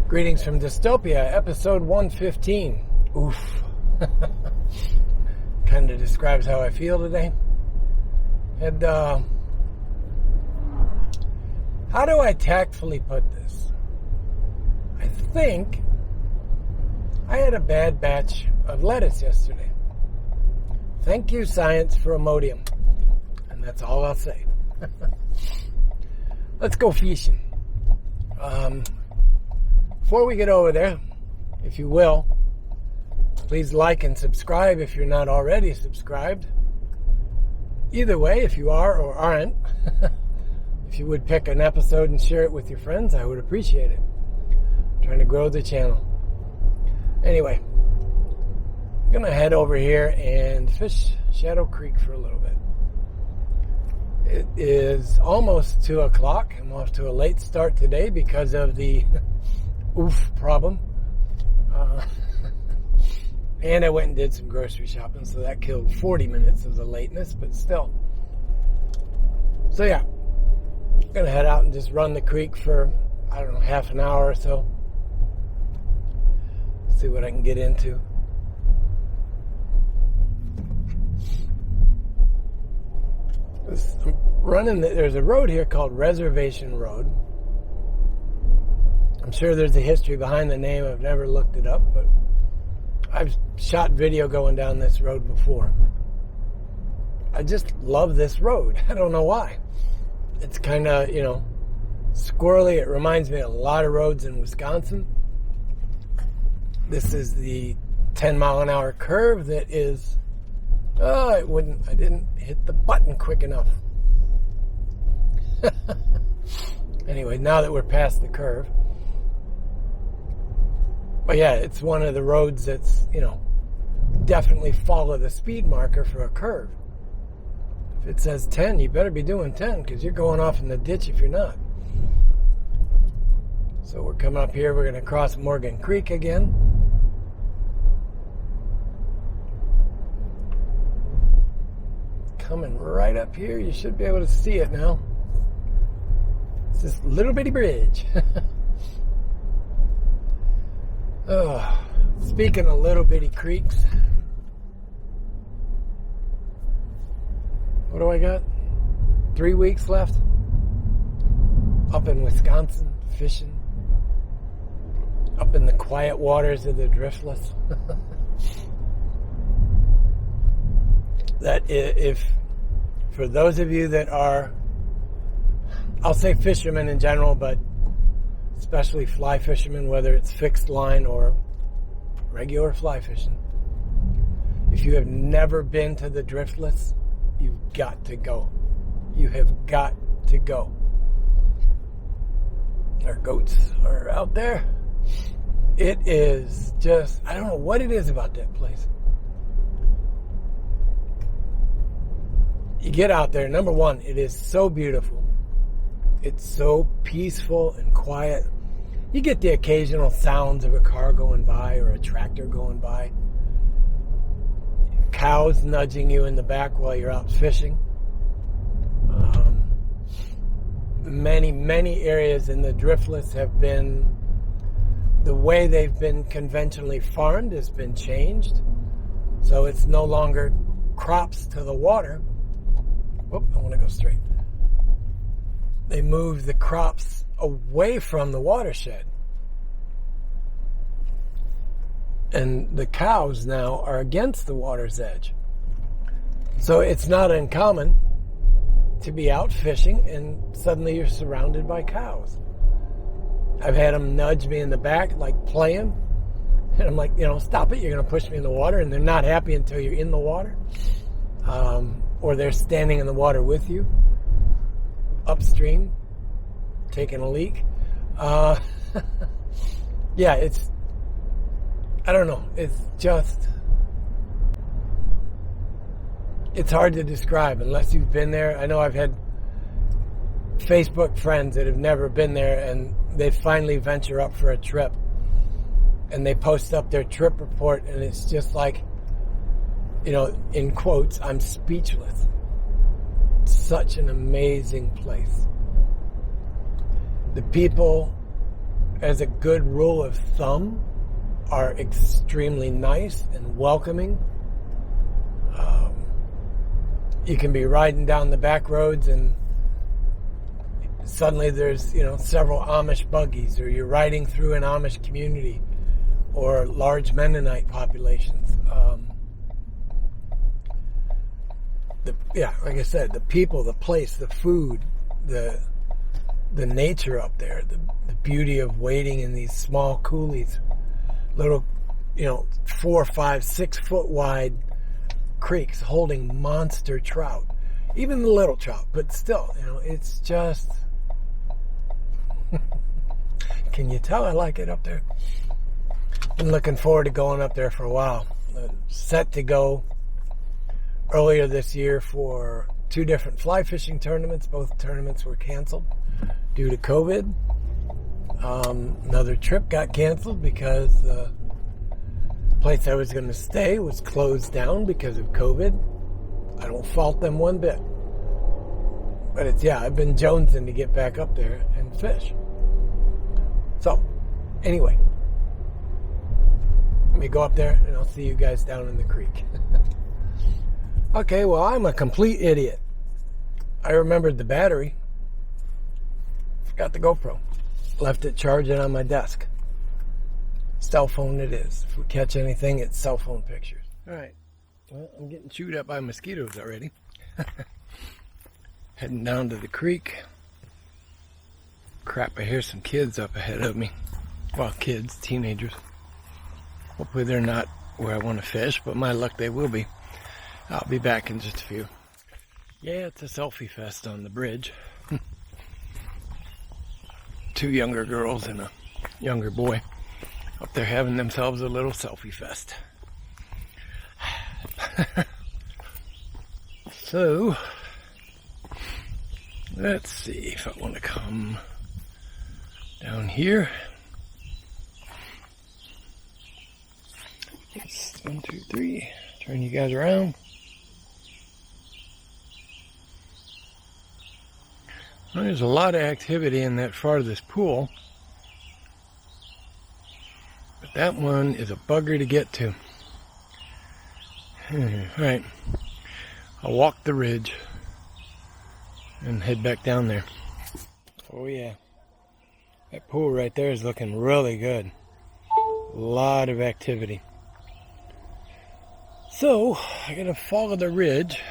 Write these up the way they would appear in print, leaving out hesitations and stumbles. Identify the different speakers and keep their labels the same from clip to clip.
Speaker 1: Greetings from Dystopia, episode 115. Oof. Kind of describes how I feel today. And, how do I tactfully put this? I think I had a bad batch of lettuce yesterday. Thank you, science, for Imodium. And that's all I'll say. Let's go fishing. Before we get over there, if you will, please like and subscribe if you're not already subscribed. Either way, if you are or aren't, if you would pick an episode and share it with your friends, I would appreciate it. I'm trying to grow the channel. Anyway, I'm going to head over here and fish Shadow Creek for a little bit. It is almost 2 o'clock. I'm off to a late start today because of the oof problem. And I went and did some grocery shopping, so that killed 40 minutes of the lateness, but still. So yeah, I'm going to head out and just run the creek for, I don't know, half an hour or so. See what I can get into. I'm running, there's a road here called Reservation Road. I'm sure there's a history behind the name. I've never looked it up, but I've shot video going down this road before. I just love this road. I don't know why. It's kind of, squirrely. It reminds me of a lot of roads in Wisconsin. This is the 10-mile-an-hour curve that is, I didn't hit the button quick enough. Anyway, now that we're past the curve. But yeah, it's one of the roads that's, definitely follow the speed marker for a curve. If it says 10, you better be doing 10 because you're going off in the ditch if you're not. So we're coming up here. We're going to cross Morgan Creek again. Coming right up here. You should be able to see it now. It's this little bitty bridge. Oh, speaking of little bitty creeks, what do I got? 3 weeks left up in Wisconsin fishing, up in the quiet waters of the driftless. That if, for those of you that are, I'll say fishermen in general, but especially fly fishermen, whether it's fixed line or regular fly fishing. If you have never been to the driftless, you've got to go. You have got to go. Our goats are out there. It is just, I don't know what it is about that place. You get out there, number one, it is so beautiful. It's so peaceful and quiet. You get the occasional sounds of a car going by or a tractor going by. Cows nudging you in the back while you're out fishing. Many areas in the driftless have been, the way they've been conventionally farmed has been changed. So it's no longer crops to the water. Whoop, I want to go straight. They move the crops away from the watershed. And the cows now are against the water's edge. So it's not uncommon to be out fishing and suddenly you're surrounded by cows. I've had them nudge me in the back, like playing. And I'm like, stop it, you're going to push me in the water. And they're not happy until you're in the water. Or they're standing in the water with you. Upstream, taking a leak. Yeah, it's, I don't know, it's just, it's hard to describe unless you've been there. I know I've had Facebook friends that have never been there and they finally venture up for a trip and they post up their trip report and it's just like, in quotes, I'm speechless. Such an amazing place. The people as a good rule of thumb, are extremely nice and welcoming. You can be riding down the back roads and suddenly there's, several Amish buggies, or you're riding through an Amish community or large Mennonite populations. Like I said, the people, the place, the food, the nature up there, the beauty of wading in these small coulees, little, 4, 5, 6 foot wide creeks holding monster trout, even the little trout, but still, it's just, can you tell I like it up there? Been looking forward to going up there for a while. Set to go earlier this year for 2 different fly fishing tournaments. Both tournaments were canceled due to COVID. Another trip got canceled because the place I was going to stay was closed down because of COVID. I don't fault them one bit. But I've been jonesing to get back up there and fish. So, anyway, let me go up there and I'll see you guys down in the creek. Okay, well, I'm a complete idiot. I remembered the battery. Forgot the GoPro. Left it charging on my desk. Cell phone it is. If we catch anything, it's cell phone pictures. Alright, well, I'm getting chewed up by mosquitoes already. Heading down to the creek. Crap, I hear some kids up ahead of me. Well, kids, teenagers. Hopefully they're not where I want to fish, but my luck they will be. I'll be back in just a few. Yeah, it's a selfie fest on the bridge. 2 younger girls and a younger boy up there having themselves a little selfie fest. So, let's see if I want to come down here. It's 1, 2, 3. Turn you guys around. Well, there's a lot of activity in that farthest pool. But that one is a bugger to get to. Alright. I'll walk the ridge and head back down there. Oh yeah. That pool right there is looking really good. A lot of activity. So, I'm going to follow the ridge.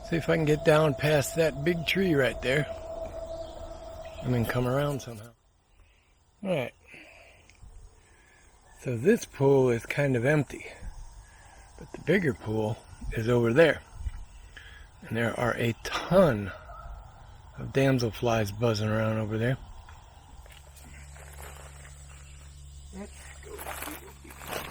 Speaker 1: See if I can get down past that big tree right there. And then come around somehow. Alright. So this pool is kind of empty. But the bigger pool is over there. And there are a ton of damselflies buzzing around over there. Let's go see what we can.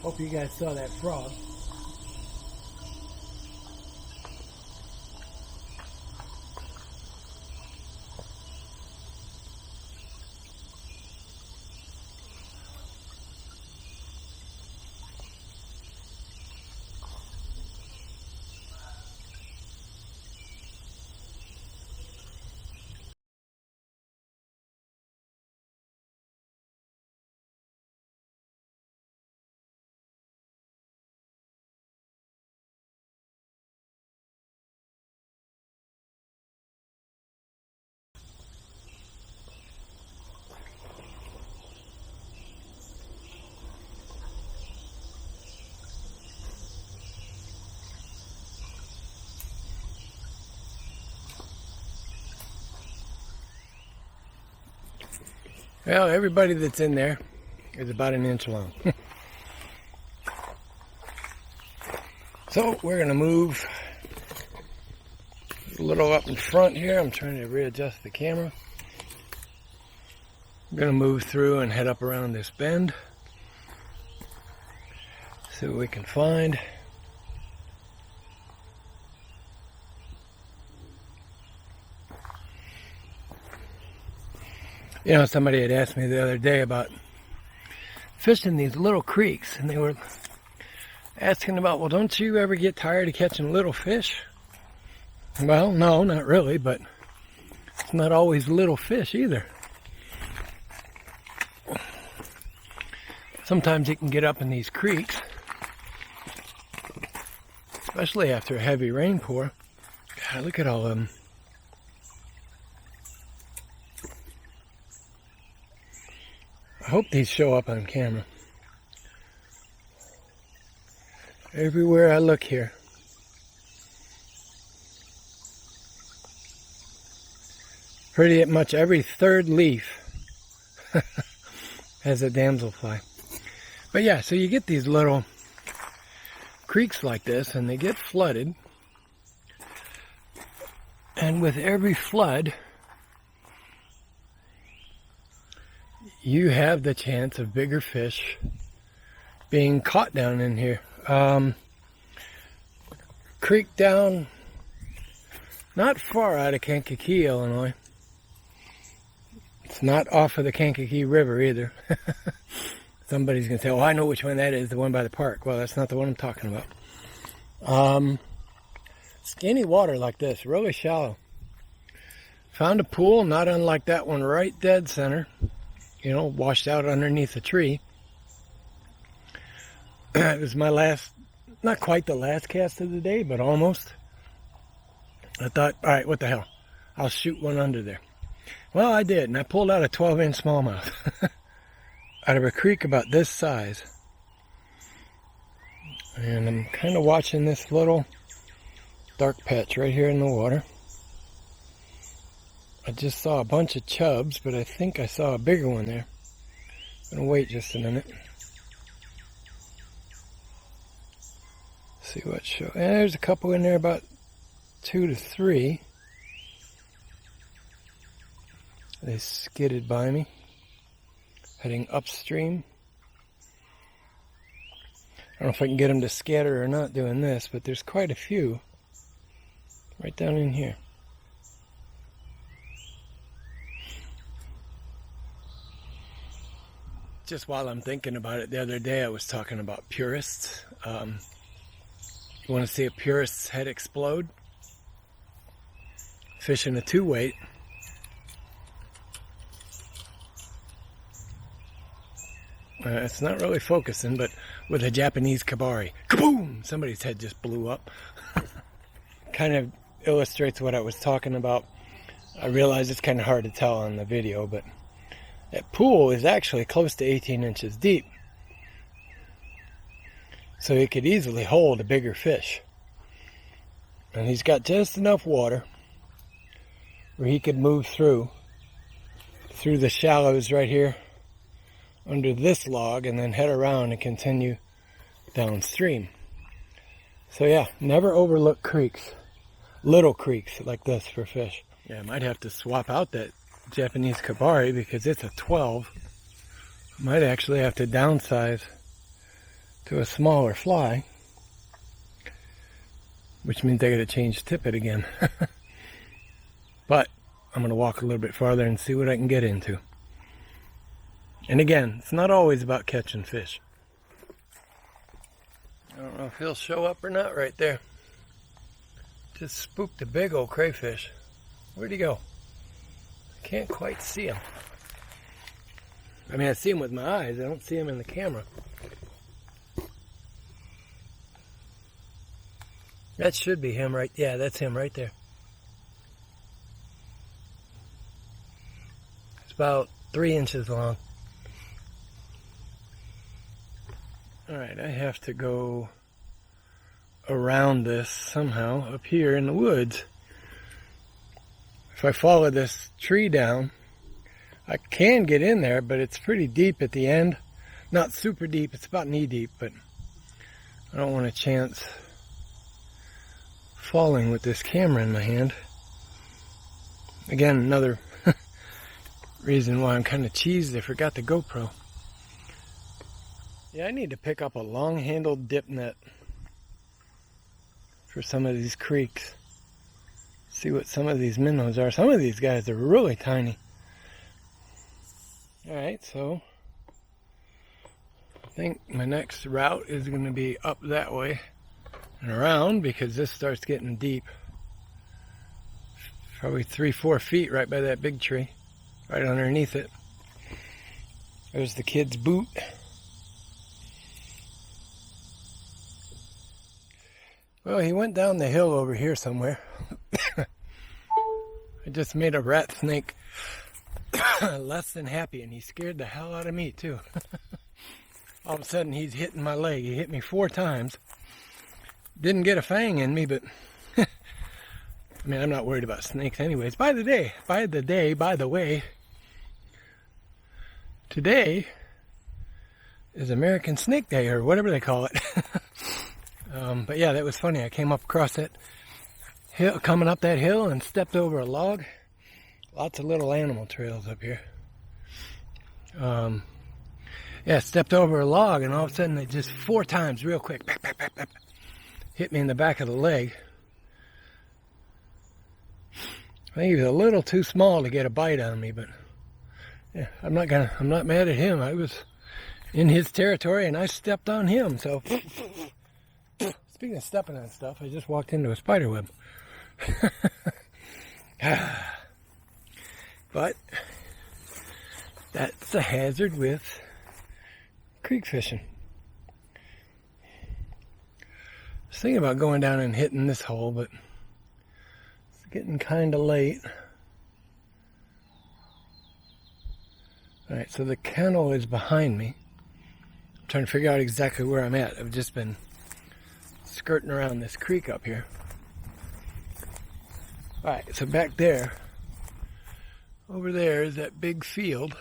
Speaker 1: Hope you guys saw that frog. Well, everybody that's in there is about an inch long. So we're going to move a little up in front here. I'm trying to readjust the camera. I'm going to move through and head up around this bend. See what we can find. You know, somebody had asked me the other day about fishing these little creeks, and they were asking about, well, don't you ever get tired of catching little fish? Well, no, not really, but it's not always little fish either. Sometimes you can get up in these creeks, especially after a heavy rainpour. God, look at all of them. I hope these show up on camera. Everywhere I look here. Pretty much every third leaf has a damselfly. But yeah, so you get these little creeks like this, and they get flooded. And with every flood, you have the chance of bigger fish being caught down in here. Creek down not far out of Kankakee, Illinois. It's not off of the Kankakee River either. Somebody's going to say, oh, I know which one that is, the one by the park. Well, that's not the one I'm talking about. Skinny water like this, really shallow. Found a pool, not unlike that one, right dead center. You know, washed out underneath a tree. It was my last, not quite the last cast of the day, but almost. I thought, all right, what the hell? I'll shoot one under there. Well, I did, and I pulled out a 12-inch smallmouth out of a creek about this size. And I'm kind of watching this little dark patch right here in the water. I just saw a bunch of chubs, but I think I saw a bigger one there. I'm gonna wait just a minute. See what show. And there's a couple in there, about 2 to 3. They skidded by me, heading upstream. I don't know if I can get them to scatter or not doing this, but there's quite a few right down in here. Just while I'm thinking about it, the other day I was talking about purists. You want to see a purist's head explode? Fishing a 2-weight. It's not really focusing, but with a Japanese kabari, kaboom! Somebody's head just blew up. Kind of illustrates what I was talking about. I realize it's kind of hard to tell on the video, but that pool is actually close to 18 inches deep. So it could easily hold a bigger fish. And he's got just enough water where he could move through the shallows right here under this log and then head around and continue downstream. So yeah, never overlook creeks. Little creeks like this for fish. Yeah, I might have to swap out that Japanese kabari because it's a 12. Might actually have to downsize to a smaller fly, which means I gotta change tippet again. But I'm gonna walk a little bit farther and see what I can get into. And again, it's not always about catching fish. I don't know if he'll show up or not right there. Just spooked a big old crayfish. Where'd he go? I can't quite see him. I mean, I see him with my eyes. I don't see him in the camera. That should be him right. Yeah, that's him right there. It's about 3 inches long. Alright, I have to go around this somehow up here in the woods. If I follow this tree down, I can get in there, but it's pretty deep at the end. Not super deep, it's about knee deep, but I don't want a chance falling with this camera in my hand. Again, another reason why I'm kind of cheesed, I forgot the GoPro. Yeah, I need to pick up a long-handled dip net for some of these creeks. See what some of these minnows are. Some of these guys are really tiny. Alright, so I think my next route is going to be up that way and around, because this starts getting deep. Probably 3-4 feet right by that big tree, right underneath it. There's the kid's boot. Well, he went down the hill over here somewhere. I just made a rat snake less than happy, and he scared the hell out of me too. All of a sudden he's hitting my leg. He hit me 4 times. Didn't get a fang in me, but I mean, I'm not worried about snakes anyways. By the way, today is American Snake Day, or whatever they call it. But yeah, that was funny. I came up across that hill, coming up that hill, and stepped over a log. Lots of little animal trails up here. Yeah, stepped over a log, and all of a sudden it just 4 times real quick, bap, bap, bap, bap, hit me in the back of the leg. I think he was a little too small to get a bite on me, but yeah, I'm not mad at him. I was in his territory and I stepped on him. So speaking of stepping on stuff, I just walked into a spider web. But that's a hazard with creek fishing. I was thinking about going down and hitting this hole, but it's getting kind of late. Alright, so the kennel is behind me. I'm trying to figure out exactly where I'm at. I've just been skirting around this creek up here. Alright, so back there, over there is that big field.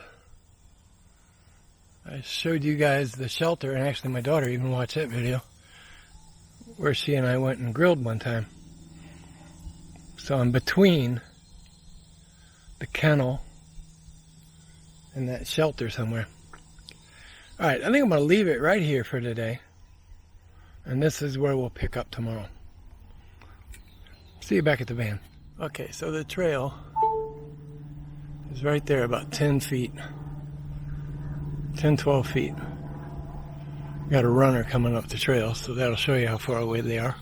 Speaker 1: I showed you guys the shelter, and actually my daughter even watched that video, where she and I went and grilled one time. So I'm between the kennel and that shelter somewhere. Alright, I think I'm going to leave it right here for today. And this is where we'll pick up tomorrow. See you back at the van. Okay, so the trail is right there, about 10 feet. 10-12 feet. Got a runner coming up the trail, so that'll show you how far away they are.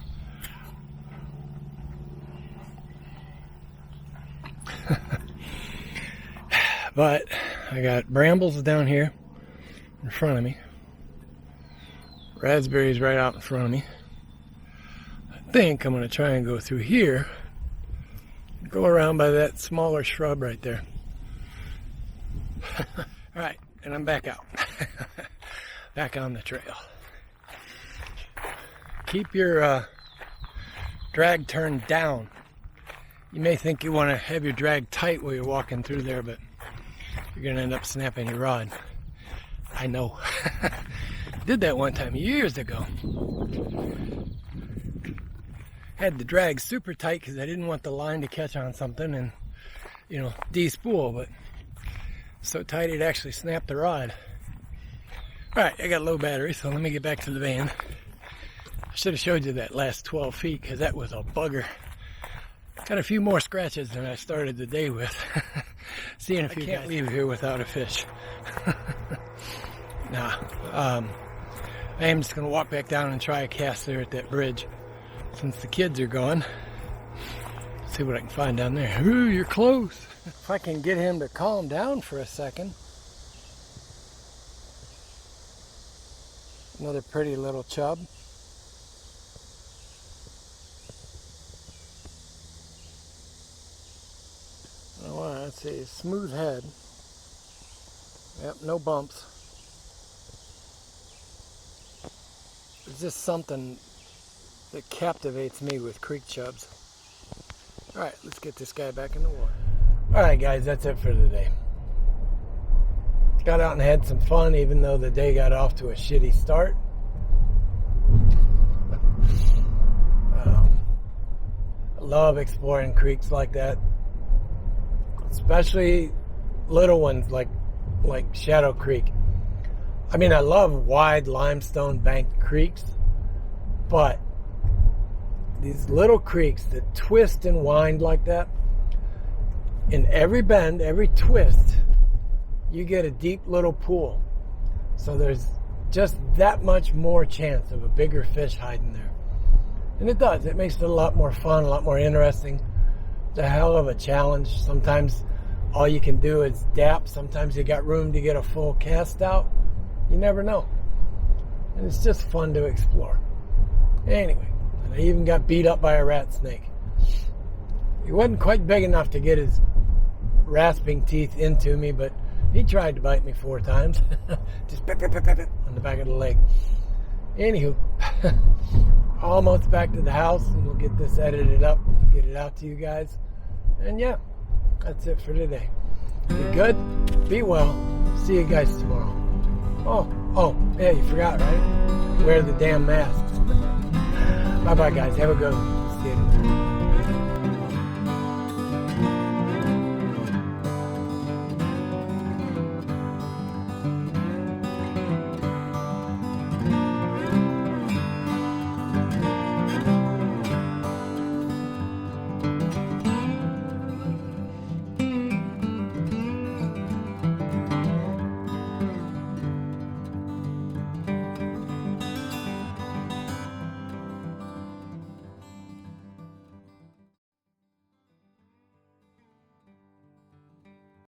Speaker 1: But I got brambles down here in front of me. Raspberries right out in front of me. I think I'm going to try and go through here. Go around by that smaller shrub right there. Alright, and I'm back out. Back on the trail. Keep your drag turned down. You may think you want to have your drag tight while you're walking through there, but you're going to end up snapping your rod. I know. Did that one time years ago. Had the drag super tight because I didn't want the line to catch on something and, you know, de-spool, but so tight it actually snapped the rod. Alright, I got low battery, so let me get back to the van. I should have showed you that last 12 feet because that was a bugger. Got a few more scratches than I started the day with. Seeing if you can't leave here without a fish. Nah. I am just going to walk back down and try a cast there at that bridge. Since the kids are gone. See what I can find down there. Ooh, you're close. If I can get him to calm down for a second. Another pretty little chub. Oh, let's see, smooth head. Yep, no bumps. It's just something that captivates me with creek chubs. Alright, let's get this guy back in the water. Alright guys, that's it for today. Got out and had some fun even though the day got off to a shitty start. I love exploring creeks like that. Especially little ones like Shadow Creek. I mean, I love wide limestone banked creeks, but these little creeks that twist and wind like that, in every bend, every twist, you get a deep little pool. So there's just that much more chance of a bigger fish hiding there. And it does. It makes it a lot more fun, a lot more interesting. It's a hell of a challenge. Sometimes all you can do is dap. Sometimes you got room to get a full cast out. You never know. And it's just fun to explore. Anyway, and I even got beat up by a rat snake. He wasn't quite big enough to get his rasping teeth into me, but he tried to bite me 4 times. Just pip, pip, pip, pip, on the back of the leg. Anywho, almost back to the house, and we'll get this edited up, get it out to you guys. And yeah, that's it for today. Be good, be well, see you guys tomorrow. Oh, yeah, you forgot, right? Wear the damn masks. Bye-bye, guys. Have a good one.